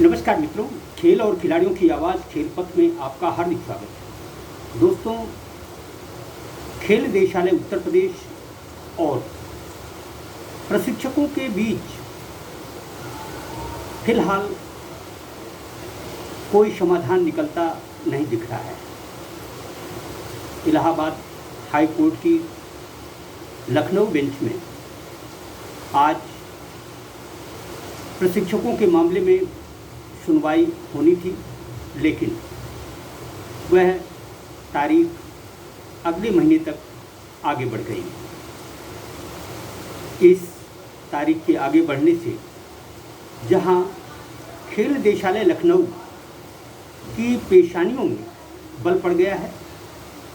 नमस्कार मित्रों, खेल और खिलाड़ियों की आवाज़ खेल पथ में आपका हार्दिक स्वागत है। दोस्तों, खेल निदेशालय उत्तर प्रदेश और प्रशिक्षकों के बीच फिलहाल कोई समाधान निकलता नहीं दिख रहा है। इलाहाबाद हाई कोर्ट की लखनऊ बेंच में आज प्रशिक्षकों के मामले में सुनवाई होनी थी, लेकिन वह तारीख अगले महीने तक आगे बढ़ गई। इस तारीख के आगे बढ़ने से जहां खेल निदेशालय लखनऊ की पेशानियों में बल पड़ गया है,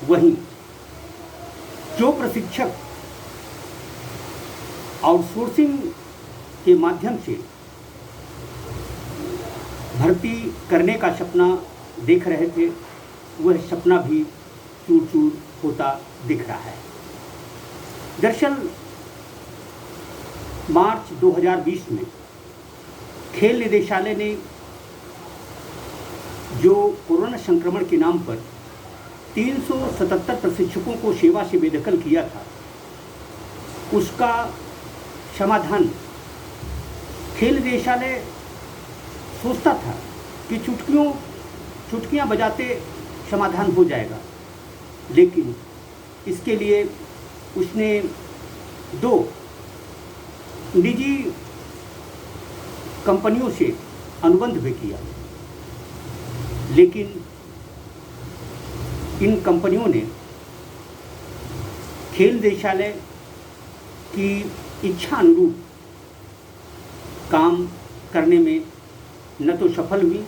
वहीं जो प्रशिक्षक आउटसोर्सिंग के माध्यम से भर्ती करने का सपना देख रहे थे, वह सपना भी चूर चूर होता दिख रहा है। दरअसल मार्च 2020 में खेल निदेशालय ने जो कोरोना संक्रमण के नाम पर 377 प्रशिक्षकों को सेवा से बेदखल किया था, उसका समाधान खेल निदेशालय सोचता था कि चुटकियां बजाते समाधान हो जाएगा, लेकिन इसके लिए उसने 2 निजी कंपनियों से अनुबंध भी किया, लेकिन इन कंपनियों ने खेल निदेशालय की इच्छा अनुरूप काम करने में न तो सफल हुई,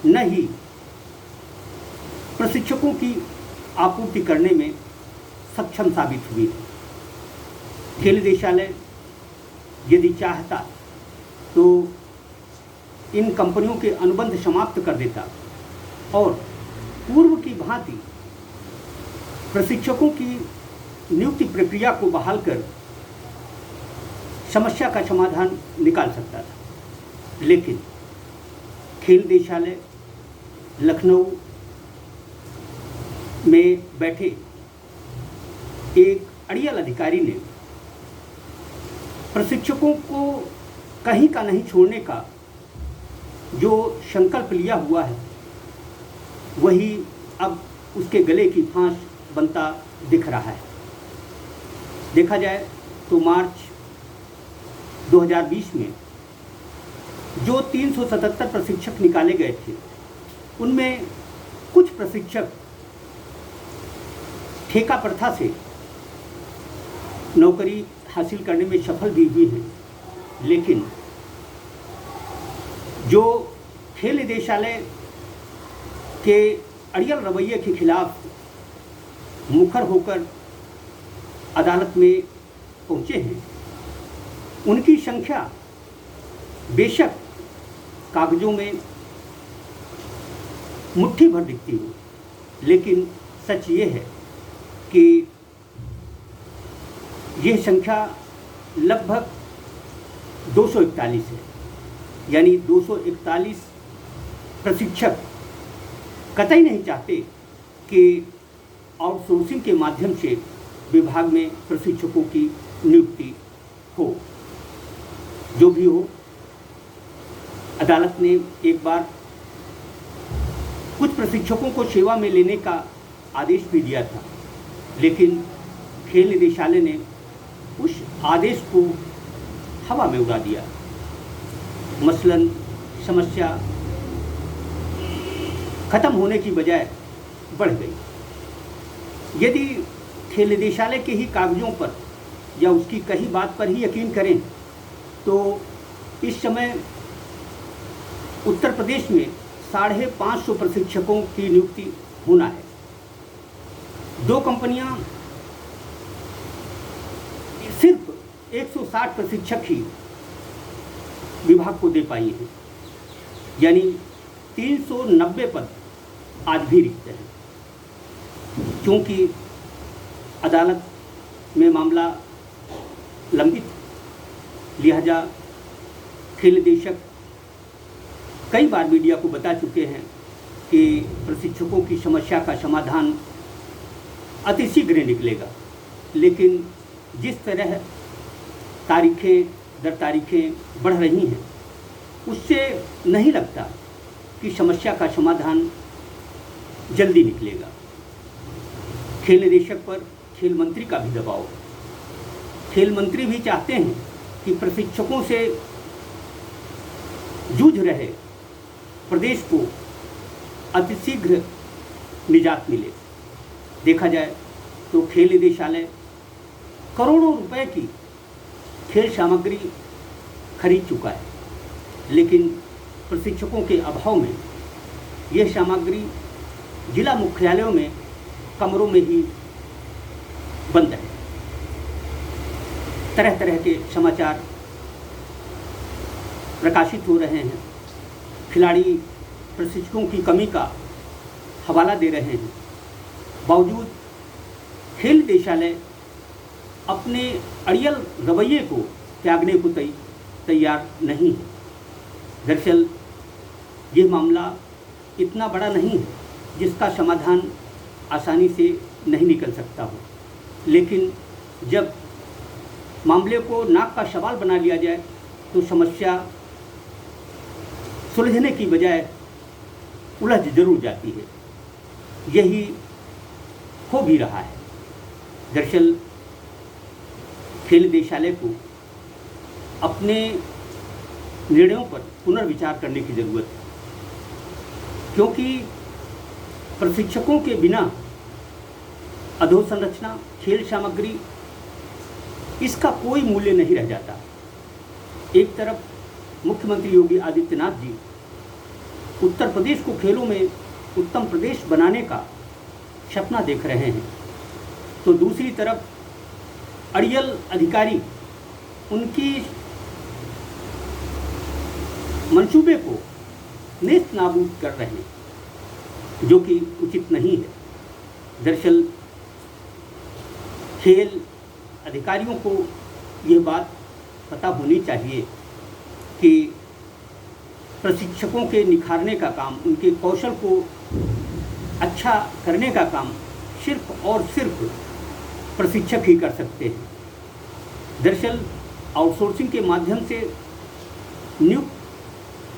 न ही प्रशिक्षकों की आपूर्ति करने में सक्षम साबित हुई। खेल निदेशालय यदि चाहता तो इन कंपनियों के अनुबंध समाप्त कर देता और पूर्व की भांति प्रशिक्षकों की नियुक्ति प्रक्रिया को बहाल कर समस्या का समाधान निकाल सकता था। लेकिन खेल निदेशालय लखनऊ में बैठे एक अड़ियल अधिकारी ने प्रशिक्षकों को कहीं का नहीं छोड़ने का जो संकल्प लिया हुआ है, वही अब उसके गले की फांस बनता दिख रहा है। देखा जाए तो मार्च 2020 में जो 377 प्रशिक्षक निकाले गए थे, उनमें कुछ प्रशिक्षक ठेका प्रथा से नौकरी हासिल करने में सफल भी हुए हैं, लेकिन जो खेल निदेशालय के अड़ियल रवैये के खिलाफ मुखर होकर अदालत में पहुंचे हैं, उनकी संख्या बेशक कागजों में मुट्ठी भर दिखती हो, लेकिन सच ये है कि यह संख्या लगभग 241 है। यानी 241 प्रशिक्षक कतई नहीं चाहते कि आउटसोर्सिंग के माध्यम से विभाग में प्रशिक्षकों की नियुक्ति हो। जो भी हो, अदालत ने एक बार कुछ प्रशिक्षकों को सेवा में लेने का आदेश भी दिया था, लेकिन खेल निदेशालय ने उस आदेश को हवा में उड़ा दिया। मसलन समस्या खत्म होने की बजाय बढ़ गई। यदि खेल निदेशालय के ही कागजों पर या उसकी कही बात पर ही यकीन करें तो इस समय उत्तर प्रदेश में 550 प्रशिक्षकों की नियुक्ति होना है। 2 कंपनियां सिर्फ 160 प्रशिक्षक ही विभाग को दे पाई हैं, यानी 390 पद आज भी रिक्त हैं। क्योंकि अदालत में मामला लंबित, लिहाजा खेल निदेशक कई बार मीडिया को बता चुके हैं कि प्रशिक्षकों की समस्या का समाधान अतिशीघ्र निकलेगा, लेकिन जिस तरह तारीखें दर तारीखें बढ़ रही हैं उससे नहीं लगता कि समस्या का समाधान जल्दी निकलेगा। खेल निदेशक पर खेल मंत्री का भी दबाव। खेल मंत्री भी चाहते हैं कि प्रशिक्षकों से जूझ रहे प्रदेश को अतिशीघ्र निजात मिले। देखा जाए तो खेल निदेशालय करोड़ों रुपए की खेल सामग्री खरीद चुका है, लेकिन प्रशिक्षकों के अभाव में यह सामग्री जिला मुख्यालयों में कमरों में ही बंद है। तरह तरह के समाचार प्रकाशित हो रहे हैं। खिलाड़ी प्रशिक्षकों की कमी का हवाला दे रहे हैं। बावजूद खेल निदेशालय अपने अड़ियल रवैये को त्यागने को तैयार नहीं है। दरअसल ये मामला इतना बड़ा नहीं है जिसका समाधान आसानी से नहीं निकल सकता हो, लेकिन जब मामले को नाक का सवाल बना लिया जाए तो समस्या सुलझने की बजाय उलझ जरूर जाती है। यही हो भी रहा है। दरअसल खेल निदेशालय को अपने निर्णयों पर पुनर्विचार करने की ज़रूरत है, क्योंकि प्रशिक्षकों के बिना अधोसंरचना, खेल सामग्री, इसका कोई मूल्य नहीं रह जाता। एक तरफ मुख्यमंत्री योगी आदित्यनाथ जी उत्तर प्रदेश को खेलों में उत्तम प्रदेश बनाने का सपना देख रहे हैं, तो दूसरी तरफ अड़ियल अधिकारी उनकी मंसूबे को नेस्त नाबूद कर रहे हैं, जो कि उचित नहीं है। दरअसल खेल अधिकारियों को ये बात पता होनी चाहिए कि प्रशिक्षकों के निखारने का काम, उनके कौशल को अच्छा करने का काम सिर्फ और सिर्फ प्रशिक्षक ही कर सकते हैं। दरअसल आउटसोर्सिंग के माध्यम से नियुक्त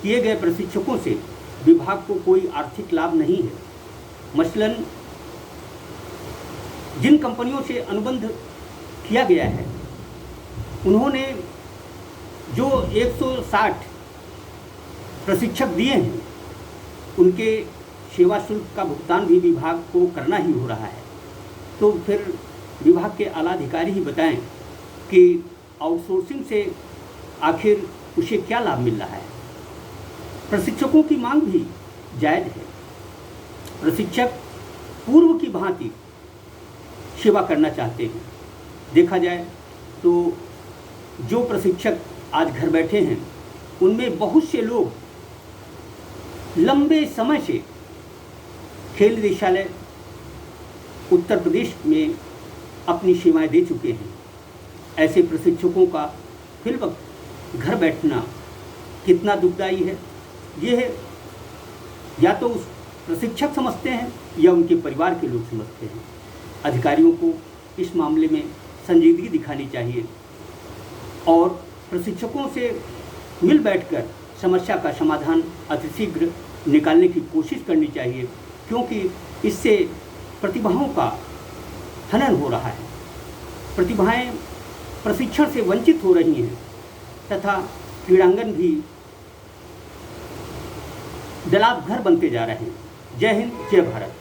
किए गए प्रशिक्षकों से विभाग को कोई आर्थिक लाभ नहीं है। मसलन जिन कंपनियों से अनुबंध किया गया है, उन्होंने जो 160 प्रशिक्षक दिए हैं, उनके सेवा शुल्क का भुगतान भी विभाग को करना ही हो रहा है। तो फिर विभाग के आला अधिकारी ही बताएं कि आउटसोर्सिंग से आखिर उसे क्या लाभ मिल रहा है। प्रशिक्षकों की मांग भी जायज़ है। प्रशिक्षक पूर्व की भांति सेवा करना चाहते हैं। देखा जाए तो जो प्रशिक्षक आज घर बैठे हैं, उनमें बहुत से लोग लंबे समय से खेल निदेशालय उत्तर प्रदेश में अपनी सेवाएं दे चुके हैं। ऐसे प्रशिक्षकों का फिलवक्त घर बैठना कितना दुखदायी है, ये या तो उस प्रशिक्षक समझते हैं या उनके परिवार के लोग समझते हैं। अधिकारियों को इस मामले में संजीदगी दिखानी चाहिए और प्रशिक्षकों से मिल बैठकर समस्या का समाधान अतिशीघ्र निकालने की कोशिश करनी चाहिए, क्योंकि इससे प्रतिभाओं का हनन हो रहा है। प्रतिभाएं प्रशिक्षण से वंचित हो रही हैं तथा क्रीड़ांगन भी जलाप घर बनते जा रहे हैं। जय हिंद, जय भारत।